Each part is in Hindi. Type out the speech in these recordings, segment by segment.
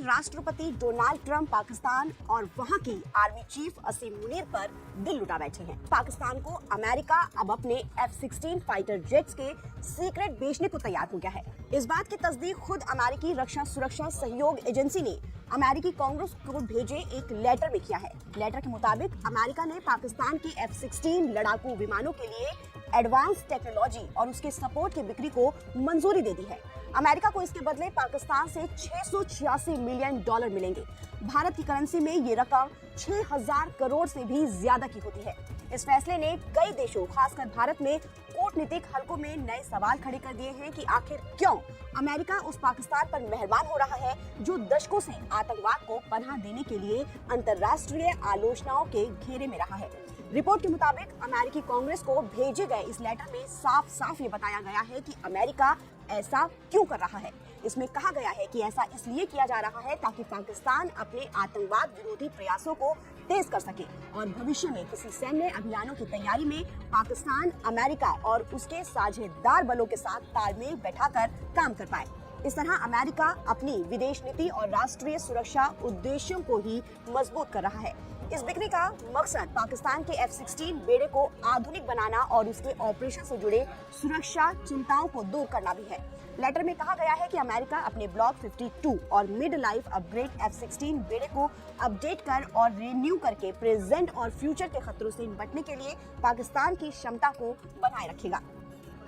राष्ट्रपति डोनाल्ड ट्रंप पाकिस्तान और वहां की आर्मी चीफ असीम मुनीर पर दिल लुटा बैठे हैं। पाकिस्तान को अमेरिका अब अपने F-16 फाइटर जेट्स के सीक्रेट बेचने को तैयार हो गया है। इस बात की तस्दीक खुद अमेरिकी रक्षा सुरक्षा सहयोग एजेंसी ने अमेरिकी कांग्रेस को भेजे एक लेटर में किया है। लेटर के मुताबिक अमेरिका ने पाकिस्तान की F-16 लड़ाकू विमानों के लिए एडवांस टेक्नोलॉजी और उसके सपोर्ट की बिक्री को मंजूरी दे दी है। अमेरिका को इसके बदले पाकिस्तान से $686 मिलियन मिलेंगे। भारत की करेंसी में ये रकम 6000 करोड़ से भी ज्यादा की होती है। इस फैसले ने कई देशों, खासकर भारत में कूटनीतिक हलकों में नए सवाल खड़े कर दिए हैं कि आखिर क्यों अमेरिका उस पाकिस्तान पर मेहरबान हो रहा है जो दशकों से आतंकवाद को पनाह देने के लिए अंतर्राष्ट्रीय आलोचनाओं के घेरे में रहा है। रिपोर्ट के मुताबिक अमेरिकी कांग्रेस को भेजे गए इस लेटर में साफ साफ ये बताया गया है कि अमेरिका ऐसा क्यों कर रहा है। इसमें कहा गया है कि ऐसा इसलिए किया जा रहा है ताकि पाकिस्तान अपने आतंकवाद विरोधी प्रयासों को तेज कर सके और भविष्य में किसी सैन्य अभियानों की तैयारी में पाकिस्तान अमेरिका और उसके साझेदार बलों के साथ तालमेल बैठाकर काम कर पाए। इस तरह अमेरिका अपनी विदेश नीति और राष्ट्रीय सुरक्षा उद्देश्यों को ही मजबूत कर रहा है। इस बिक्री का मकसद पाकिस्तान के F-16 बेड़े को आधुनिक बनाना और उसके ऑपरेशन से जुड़े सुरक्षा चिंताओं को दूर करना भी है। लेटर में कहा गया है कि अमेरिका अपने ब्लॉक 52 और मिड लाइफ अपग्रेड F-16 बेड़े को अपडेट कर और रिन्यू करके प्रेजेंट और फ्यूचर के खतरों से निपटने के लिए पाकिस्तान की क्षमता को बनाए रखेगा।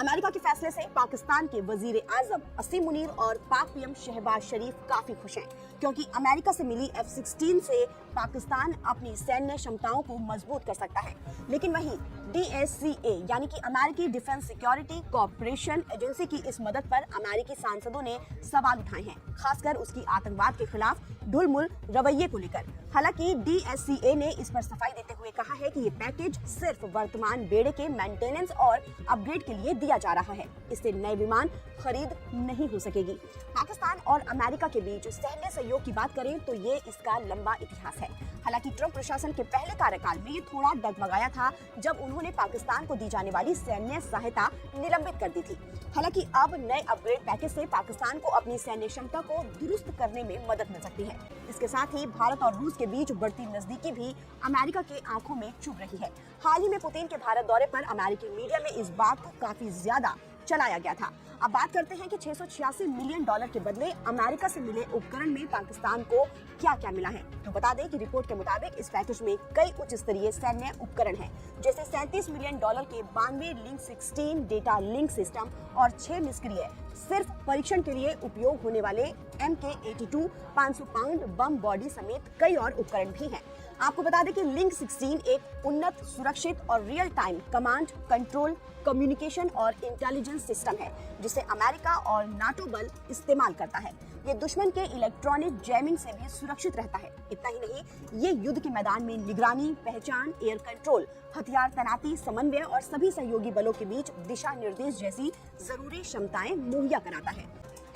अमेरिका के फैसले से पाकिस्तान के वजीर आजम असीम मुनीर और पाक पीएम शहबाज शरीफ काफी खुश हैं, क्योंकि अमेरिका से मिली F-16 से पाकिस्तान अपनी सैन्य क्षमताओं को मजबूत कर सकता है। लेकिन वहीं DSCA यानी कि अमेरिकी डिफेंस सिक्योरिटी कॉर्पोरेशन एजेंसी की इस मदद पर अमेरिकी सांसदों ने सवाल उठाए हैं, खासकर उसकी आतंकवाद के खिलाफ ढुलमुल रवैये को लेकर। हालांकि DSCA ने इस पर सफाई देते हुए कहा है कि ये पैकेज सिर्फ वर्तमान बेड़े के मेंटेनेंस और अपग्रेड के लिए दिया जा रहा है। इससे नए विमान खरीद नहीं हो सकेगी। पाकिस्तान और अमेरिका के बीच सैन्य सहयोग की बात करें तो ये इसका लंबा इतिहास है। हालांकि ट्रंप प्रशासन के पहले कार्यकाल में ये थोड़ा डगमगाया था जब उन्होंने पाकिस्तान को दी जाने वाली सैन्य सहायता निलंबित कर दी थी। हालांकि अब नए अपग्रेड पैकेज से पाकिस्तान को अपनी सैन्य क्षमता को दुरुस्त करने में मदद मिल सकती है। इसके साथ ही भारत और रूस के बीच बढ़ती नजदीकी भी अमेरिका के आंखों में चुभ रही है। हाल ही में पुतिन के भारत दौरे पर अमेरिकी मीडिया में इस बात को काफी ज्यादा चलाया गया था। अब बात करते हैं कि $686 मिलियन के बदले अमेरिका से मिले उपकरण में पाकिस्तान को क्या क्या मिला है। तो बता दें कि रिपोर्ट के मुताबिक इस पैकेज में कई उच्च स्तरीय सैन्य उपकरण हैं, जैसे $37 मिलियन के 92 लिंक 16 डेटा लिंक सिस्टम और 6 निष्क्रिय सिर्फ परीक्षण के लिए उपयोग होने वाले MK-82 500 पाउंड बम बॉडी समेत कई और उपकरण भी हैं। आपको बता दें कि लिंक 16 एक उन्नत, सुरक्षित और real time command, control, communication और इंटेलिजेंस सिस्टम है, जिसे अमेरिका और नाटो बल इस्तेमाल करता है। ये दुश्मन के इलेक्ट्रॉनिक जैमिंग से भी सुरक्षित रहता है। इतना ही नहीं, ये युद्ध के मैदान में निगरानी, पहचान, एयर कंट्रोल, हथियार तैनाती, समन्वय और सभी सहयोगी बलों के बीच दिशा निर्देश जैसी जरूरी क्षमताएं मुहैया कराता है।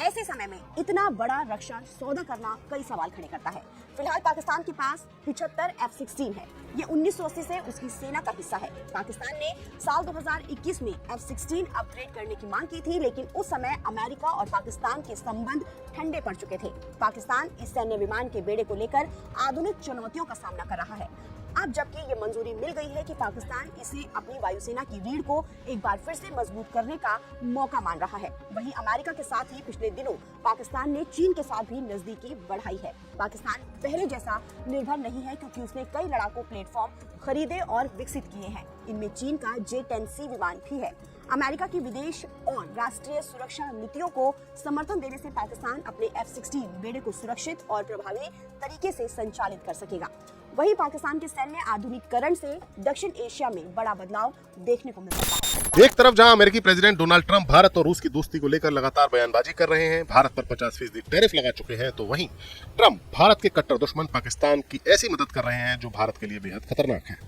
ऐसे समय में इतना बड़ा रक्षा सौदा करना कई सवाल खड़े करता है। फिलहाल पाकिस्तान के पास 75 F-16 है। ये 1980 से उसकी सेना का हिस्सा है। पाकिस्तान ने साल 2021 में F-16 अपग्रेड करने की मांग की थी, लेकिन उस समय अमेरिका और पाकिस्तान के संबंध ठंडे पड़ चुके थे। पाकिस्तान इस सैन्य विमान के बेड़े को लेकर आधुनिक चुनौतियों का सामना कर रहा है। अब जबकि ये मंजूरी मिल गई है कि पाकिस्तान इसे अपनी वायुसेना की रीढ़ को एक बार फिर से मजबूत करने का मौका मान रहा है, वहीं अमेरिका के साथ ही पिछले दिनों पाकिस्तान ने चीन के साथ भी नजदीकी बढ़ाई है। पाकिस्तान पहले जैसा निर्भर नहीं है, क्योंकि उसने कई लड़ाकू प्लेटफॉर्म खरीदे और विकसित किए हैं। इनमें चीन का J-10C विमान भी है। अमेरिका की विदेश और राष्ट्रीय सुरक्षा नीतियों को समर्थन देने से पाकिस्तान अपने F-16 बेड़े को सुरक्षित और प्रभावी तरीके से संचालित कर सकेगा। वहीं पाकिस्तान के सैन्य आधुनिकीकरण से दक्षिण एशिया में बड़ा बदलाव देखने को मिल सकता है। एक तरफ जहां अमेरिकी प्रेसिडेंट डोनाल्ड ट्रंप भारत और रूस की दोस्ती को लेकर लगातार बयानबाजी कर रहे हैं, भारत पर 50% टैरिफ लगा चुके हैं, तो वहीं ट्रंप भारत के कट्टर दुश्मन पाकिस्तान की ऐसी मदद कर रहे हैं जो भारत के लिए बेहद खतरनाक है।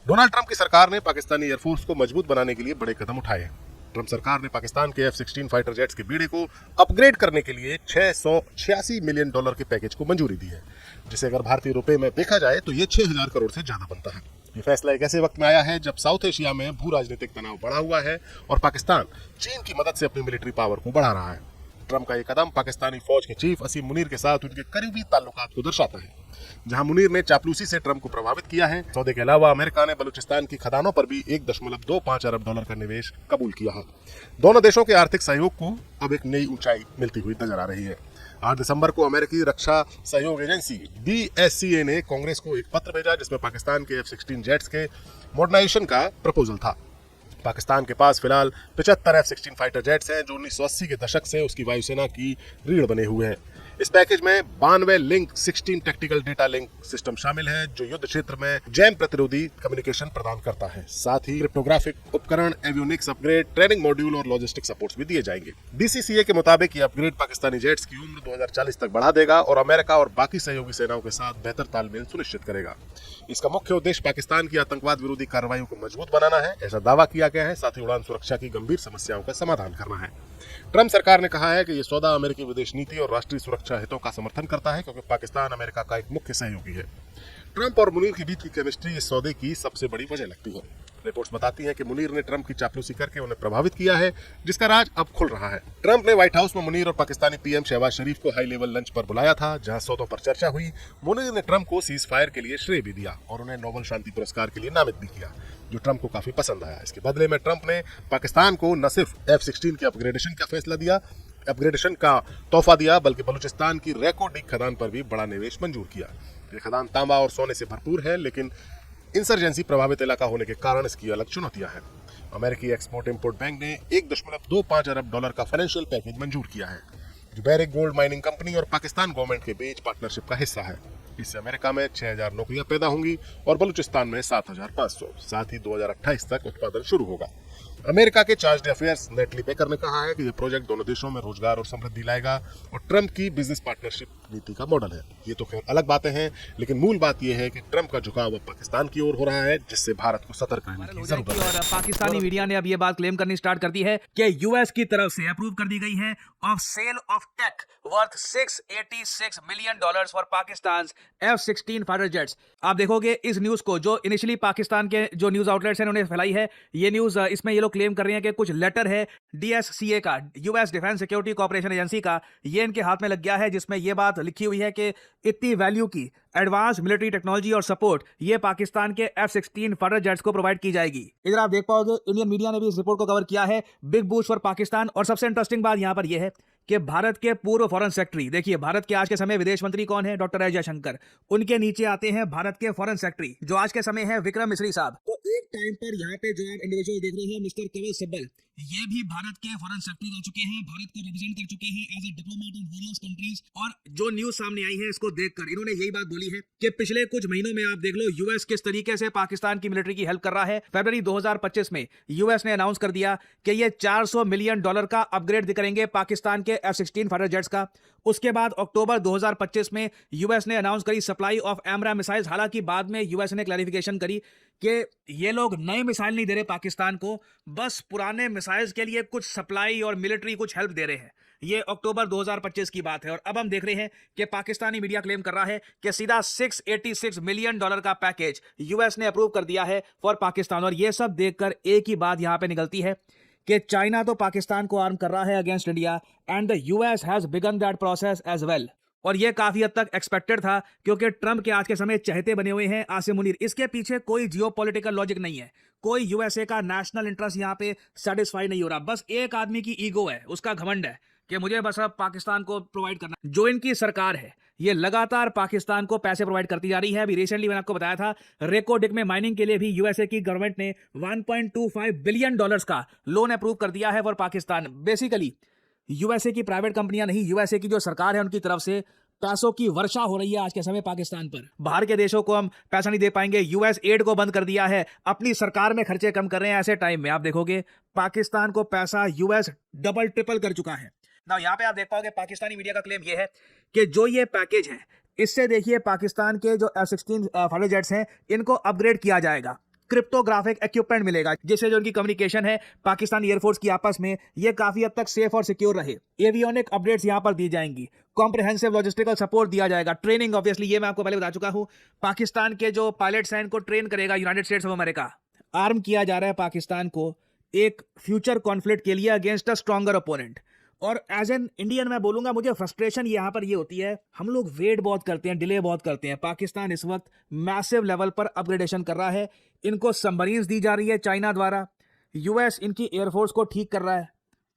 डोनाल्ड ट्रंप की सरकार ने पाकिस्तानी एयरफोर्स को मजबूत बनाने के लिए बड़े कदम उठाए। ट्रंप सरकार ने पाकिस्तान के F-16 फाइटर जेट्स के बेड़े को अपग्रेड करने के लिए $686 मिलियन के पैकेज को मंजूरी दी है, जिसे अगर भारतीय रुपए में देखा जाए तो ये 6000 करोड़ से ज्यादा बनता है। ये फैसला एक ऐसे वक्त में आया है जब साउथ एशिया में भू राजनीतिक तनाव बढ़ा हुआ है और पाकिस्तान चीन की मदद से अपनी मिलिट्री पावर को बढ़ा रहा है। ट्रंप का ये कदम पाकिस्तानी फौज के चीफ असीम मुनीर के साथ उनके करीबी ताल्लुकात को दर्शाता है, जहां मुनीर ने चापलूसी से ट्रंप को प्रभावित किया है। सौदे के अलावा अमेरिका ने बलूचिस्तान की खदानों पर भी $1.25 अरब का निवेश कबूल किया है। दोनों देशों के आर्थिक सहयोग को अब एक नई ऊंचाई मिलती हुई नजर आ रही है। 8 दिसंबर को अमेरिकी रक्षा सहयोग एजेंसी DSCA ने कांग्रेस को एक पत्र भेजा जिसमें पाकिस्तान के F-16 जेट्स के मॉडर्नाइजेशन का प्रपोजल था। पाकिस्तान के पास फिलहाल 75 F-16 फाइटर जेट्स हैं जो 1980 के दशक से उसकी वायुसेना की रीढ़ बने हुए हैं। इस पैकेज में 92 link 16 tactical data link system शामिल है जो युद्ध क्षेत्र में जैम प्रतिरोधी कम्युनिकेशन प्रदान करता है। साथ ही क्रिप्टोग्राफिक उपकरण, एवियोनिक्स अपग्रेड, ट्रेनिंग मॉड्यूल और लॉजिस्टिक सपोर्ट्स भी दिए जाएंगे। DCCA के मुताबिक ये अपग्रेड पाकिस्तानी जेट्स की उम्र 2040 तक बढ़ा देगा और अमेरिका और बाकी सहयोगी सेनाओं के साथ बेहतर तालमेल सुनिश्चित करेगा। इसका मुख्य उद्देश्य पाकिस्तान की आतंकवाद विरोधी कार्रवाइयों को मजबूत बनाना है, ऐसा दावा किया गया है। साथ ही उड़ान सुरक्षा की गंभीर समस्याओं का समाधान करना है। ट्रंप सरकार ने कहा है कि यह सौदा अमेरिकी विदेश नीति और राष्ट्रीय सुरक्षा हितों का समर्थन करता है क्योंकि पाकिस्तान अमेरिका का एक मुख्य सहयोगी है। ट्रंप और मुनीर के बीच की केमिस्ट्री इस सौदे की सबसे बड़ी वजह लगती है। रिपोर्ट्स बताती हैं कि मुनीर ने ट्रंप की चापलूसी करके उन्हें प्रभावित किया है, जिसका राज अब खुल रहा है। ट्रंप ने व्हाइट हाउस में मुनीर और पाकिस्तानी PM शहबाज शरीफ को हाई लेवल लंच पर बुलाया था, जहां सौदों पर चर्चा हुई। मुनीर ने ट्रंप को सीज फायर के लिए श्रेय भी दिया और उन्हें नोबेल शांति पुरस्कार के लिए नामित भी किया, जो ट्रंप को काफी पसंद आया। इसके बदले में ट्रंप ने पाकिस्तान को न सिर्फ F-16 के अपग्रेडेशन का तोहफा दिया, बल्कि बलूचिस्तान की रेको डिग खदान पर भी बड़ा निवेश मंजूर किया। ये खदान तांबा और सोने से भरपूर है, लेकिन इंसर्जेंसी प्रभावित इलाका होने के कारण इसकी अलग चुनौतियां हैं। अमेरिकी एक्सपोर्ट इंपोर्ट बैंक ने $1.25 अरब का फाइनेंशियल पैकेज मंजूर किया है, जो बैरिक गोल्ड माइनिंग कंपनी और पाकिस्तान गवर्नमेंट के बीच पार्टनरशिप का हिस्सा है। इससे अमेरिका में 6000 नौकरियां पैदा होंगी और बलूचिस्तान में 7500। साथ ही 2028 तक उत्पादन शुरू होगा। अमेरिका के चार्ज अफेयर्स नेटली बेकर ने कहा है कि यह प्रोजेक्ट दोनों देशों में रोजगार और समृद्धि लाएगा और ट्रंप की बिजनेस पार्टनरशिप नीति का मॉडल है। ये तो खैर अलग बातें हैं, लेकिन मूल बात यह है कि ट्रंप का झुकाव अब पाकिस्तान की ओर हो रहा है, जिससे भारत को सतर्क रहने की जरूरत है। और पाकिस्तानी मीडिया ने अब ये बात क्लेम करनी स्टार्ट कर दी है कि यूएस की तरफ से अप्रूव कर दी गई है of sale of tech worth $686 million for Pakistan F-16 fighter jets. आप देखोगे इस न्यूज को जो इनिशियली पाकिस्तान के जो न्यूज आउटलेट्स हैं उन्होंने फैलाई है, ये न्यूज इसमें ये लोग क्लेम कर रहे हैं कि कुछ लेटर है DSCA का, US defence security corporation agency का, ये इनके हाथ में लग गया है, जिसमें ये बात लिखी हुई है कि इतनी वैल्यू की एडवांस मिलिट्री टेक्नोलॉजी और सपोर्ट ये पाकिस्तान के F-16 फाइटर जेट्स को प्रोवाइड की जाएगी। इधर आप देख पाओगे इंडियन मीडिया ने भी इस रिपोर्ट को कवर किया है, बिग बूस्ट फॉर पाकिस्तान। और सबसे इंटरेस्टिंग बात यहां पर यह है कि भारत के पूर्व फॉरेन सेक्रेटरी, देखिए भारत के आज के समय विदेश मंत्री कौन है, डॉक्टर एस जयशंकर, उनके नीचे आते हैं भारत के फॉरेन सेक्रेटरी जो आज के समय है विक्रम मिश्री साहब। तो एक टाइम पर यहाँ पे जो आप इंडिविजुअल देख रहे हैं मिस्टर कवल सब्बल, ये भी भारत के फॉरेन सेक्रेटरी रह चुके हैं, भारत को रिप्रेजेंट कर चुके हैं as a diplomat in various countries. और जो न्यूज सामने आई है इसको देखकर इन्होंने यही बात बोली है कि पिछले कुछ महीनों में आप देख लो यूएस किस तरीके से पाकिस्तान की मिलिट्री की हेल्प कर रहा है। फरवरी 2025 में यूएस ने अनाउंस कर दिया कि ये $400 मिलियन का अपग्रेड करेंगे पाकिस्तान के F-16 फाइटर जेट्स का। उसके बाद अक्टूबर 2025 में यूएस ने अनाउंस करी सप्लाई ऑफ एमरा मिसाइल्स। हालांकि बाद में यूएस ने क्लैरिफिकेशन करी कि ये लोग नए मिसाइल नहीं दे रहे पाकिस्तान को, बस पुराने मिसाइल्स के लिए कुछ सप्लाई और मिलिट्री कुछ हेल्प दे रहे हैं। ये अक्टूबर 2025 की बात है और अब हम देख रहे हैं कि पाकिस्तानी मीडिया क्लेम कर रहा है कि सीधा $686 मिलियन का पैकेज यूएस ने अप्रूव कर दिया है फॉर पाकिस्तान। और ये सब देखकर एक ही बात यहां पे निकलती है कि चाइना तो पाकिस्तान को आर्म कर रहा है against India and the US has began that process as well. और ये काफी हद तक एक्सपेक्टेड था क्योंकि ट्रंप के आज के समय चहेते बने हुए हैं आसिम मुनीर। इसके पीछे कोई जियोपॉलिटिकल लॉजिक नहीं है, कोई यूएसए का नेशनल इंटरेस्ट यहाँ पे सेटिस्फाई नहीं हो रहा। बस एक आदमी की ईगो है, उसका घमंड है कि मुझे बस अब पाकिस्तान को प्रोवाइड करना। जो इनकी सरकार है ये लगातार पाकिस्तान को पैसे प्रोवाइड करती जा रही है। अभी रिसेंटली मैंने आपको बताया था रेको डिग में माइनिंग के लिए भी यूएसए की गवर्नमेंट ने $1.25 बिलियन का लोन अप्रूव कर दिया है फॉर पाकिस्तान। बेसिकली यूएसए की प्राइवेट कंपनियां नहीं, यूएसए की जो सरकार है उनकी तरफ से पैसों की वर्षा हो रही है आज के समय पाकिस्तान पर। बाहर के देशों को हम पैसा नहीं दे पाएंगे, यूएस एड को बंद कर दिया है, अपनी सरकार में खर्चे कम कर रहे हैं। ऐसे टाइम में आप देखोगे पाकिस्तान को पैसा यूएस डबल ट्रिपल कर चुका है। ना यहाँ पे आप देख पाओगे पाकिस्तानी मीडिया का क्लेम ये है कि जो ये पैकेज है इससे देखिए पाकिस्तान के जो F-16 फाइटर जेट्स हैं इनको अपग्रेड किया जाएगा, क्रिप्टोग्राफिक इक्विपमेंट मिलेगा जिससे जो उनकी कम्युनिकेशन है पाकिस्तानी एयरफोर्स की आपस में ये काफी हद तक सेफ और सिक्योर रहे। एवियोनिक अपडेट्स यहां पर दी जाएंगी, कॉम्प्रिहेंसिव लॉजिस्टिकल सपोर्ट दिया जाएगा, ट्रेनिंग ऑब्वियसली ये मैं आपको पहले बता चुका हूं। पाकिस्तान के जो पायलट्स हैं इनको ट्रेन करेगा United states of America. Arm किया जा रहा है पाकिस्तान को एक फ्यूचर कॉन्फ्लिक्ट के लिए अगेंस्ट अ स्ट्रॉन्गर ओपोनेंट। और एज एन इंडियन मैं बोलूंगा, मुझे फ्रस्ट्रेशन यहाँ पर ये होती है, हम लोग वेट बहुत करते हैं, डिले बहुत करते हैं। पाकिस्तान इस वक्त मैसिव लेवल पर अपग्रेडेशन कर रहा है, इनको सबमरीन्स दी जा रही है चाइना द्वारा, यूएस इनकी एयरफोर्स को ठीक कर रहा है।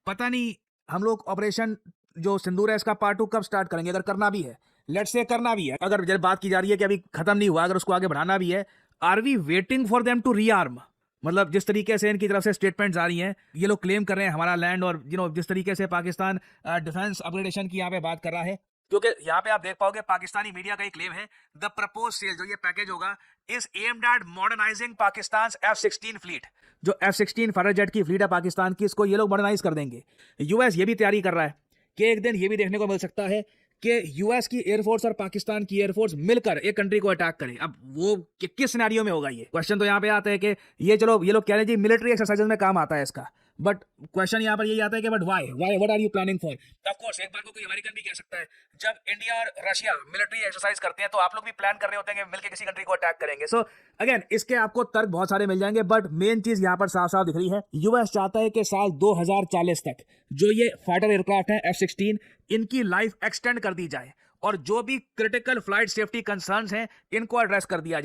पता नहीं हम लोग ऑपरेशन जो सिंदूर है इसका पार्ट 2 कब स्टार्ट करेंगे, अगर करना भी है, लेट्स से करना भी है, अगर जब बात की जा रही है कि अभी खत्म नहीं हुआ, अगर उसको आगे बढ़ाना भी है, are we waiting for them to rearm? मतलब जिस तरीके से इनकी तरफ से स्टेटमेंट्स आ रही हैं, ये लोग क्लेम कर रहे हैं हमारा लैंड, और जिस तरीके से पाकिस्तान डिफेंस अपग्रेडेशन की यहाँ पे बात कर रहा है, क्योंकि यहाँ पे आप देख पाओगे पाकिस्तानी मीडिया का एक क्लेम है, द प्रपोज सेल, जो ये पैकेज होगा, is aimed at modernising Pakistan F-16 fleet. जो F-16 फाइटर जेट की फ्लीट है पाकिस्तान की, इसको ये लोग मॉडर्नाइज कर देंगे। यूएस ये भी तैयारी कर रहा है कि एक दिन ये भी देखने को मिल सकता है कि यूएस की एयरफोर्स और पाकिस्तान की एयरफोर्स मिलकर एक कंट्री को अटैक करे। अब वो किस सिनेरियो में होगा, ये क्वेश्चन तो यहाँ पे आता है कि ये चलो ये लोग कह रहे हैं जी मिलिट्री एक्सरसाइजेस में काम आता है इसका, बट क्वेश्चन यहाँ पर यही आता है कि but why what are you planning for? Of course एक बार को कोई अमेरिकन भी कह सकता है, जब इंडिया और रशिया मिलिट्री एक्सरसाइज करते हैं तो आप लोग भी प्लान कर रहे होते हैं कि मिलकर किसी कंट्री को अटैक करेंगे। सो अगेन इसके आपको तर्क बहुत सारे मिल जाएंगे, बट मेन चीज यहाँ पर साफ साफ दिख रही है, यूएस चाहता है कि साल 2040 तक जो ये फाइटर एयरक्राफ्ट है F-16, इनकी लाइफ एक्सटेंड कर दी जाए और जो भी क्रिटिकल फ्लाइट सेफ्टी कंसर्न्स हैं इनको एड्रेस कर दिया जाए।